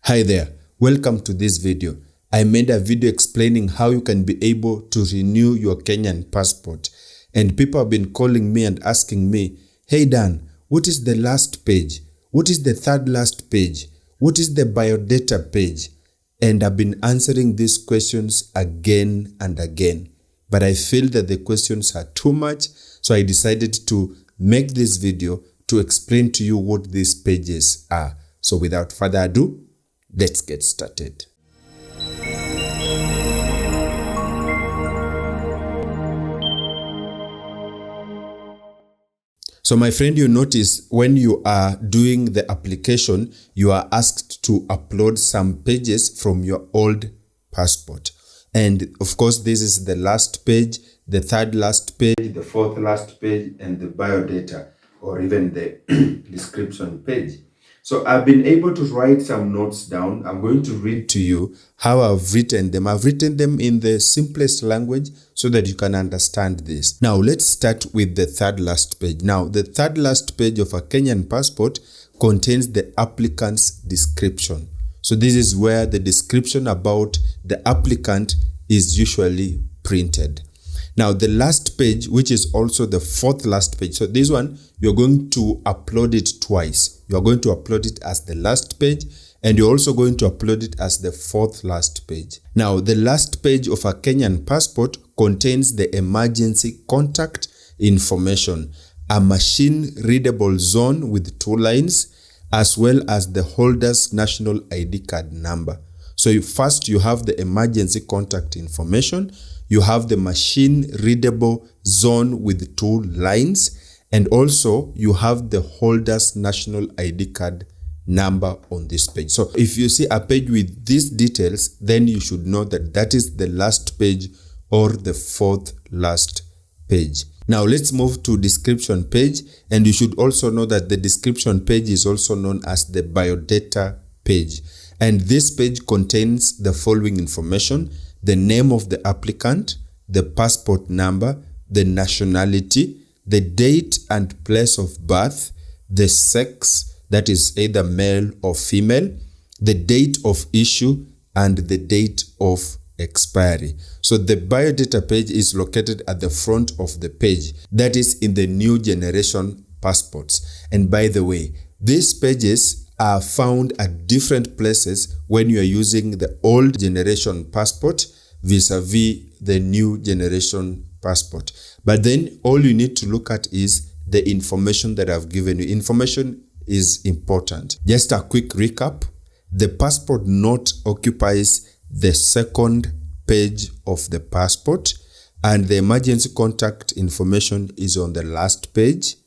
Hi there, welcome to this video. I made a video explaining how you can be able to renew your Kenyan passport. And people have been calling me and asking me, hey Dan, what is the last page? What is the third last page? What is the biodata page? And I've been answering these questions again and again. But I feel that the questions are too much, so I decided to make this video to explain to you what these pages are. So without further ado, let's get started. So my friend, you notice when you are doing the application, you are asked to upload some pages from your old passport. And of course, this is the last page, the third last page, the fourth last page, and the biodata, or even the description page. So I've been able to write some notes down. I'm going to read to you how I've written them. I've written them in the simplest language so that you can understand this. Now let's start with the third last page. Now the third last page of a Kenyan passport contains the applicant's description. So this is where the description about the applicant is usually printed. Now the last page, which is also the fourth last page. So this one, you're going to upload it twice. You're going to upload it as the last page, and you're also going to upload it as the fourth last page. Now the last page of a Kenyan passport contains the emergency contact information, a machine-readable zone with 2 lines, as well as the holder's national ID card number. So first you have the emergency contact information, you have the machine-readable zone with 2 lines, and also you have the holder's national ID card number on this page. So if you see a page with these details, then you should know that that is the last page or the fourth last page. Now let's move to description page, and you should also know that the description page is also known as the biodata page. And this page contains the following information: the name of the applicant, the passport number, the nationality, the date and place of birth, the sex, that is either male or female, the date of issue, and the date of expiry. So the biodata page is located at the front of the page, that is in the new generation passports. And by the way, these pages are found at different places when you are using the old generation passport vis-a-vis the new generation passport. But then all you need to look at is the information that I've given you. Information is important. Just a quick recap: the passport note occupies the second page of the passport, and the emergency contact information is on the last page.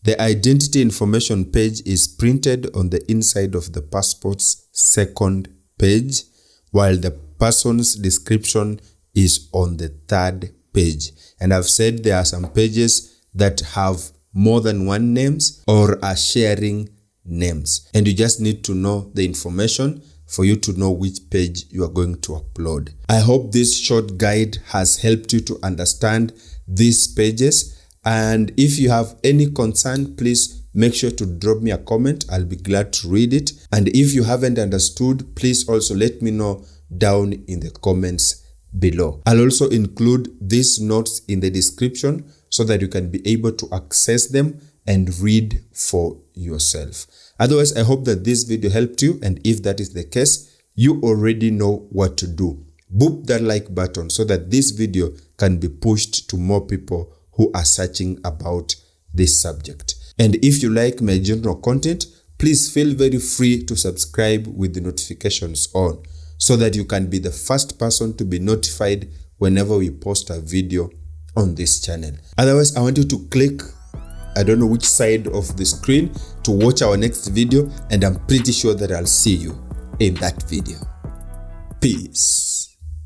The identity information page is printed on the inside of the passport's second page, while the person's description is on the third page. And I've said there are some pages that have more than one names or are sharing names, and you just need to know the information for you to know which page you are going to upload. I hope this short guide has helped you to understand these pages, and if you have any concern, please make sure to drop me a comment. I'll be glad to read it. And if you haven't understood, please also let me know down in the comments below. I'll also include these notes in the description so that you can be able to access them and read for yourself. Otherwise, I hope that this video helped you, and if that is the case, you already know what to do. Boop that like button so that this video can be pushed to more people who are searching about this subject. And if you like my general content, please feel very free to subscribe with the notifications on, so that you can be the first person to be notified whenever we post a video on this channel. Otherwise, I want you to click, I don't know which side of the screen, to watch our next video, and I'm pretty sure that I'll see you in that video. Peace.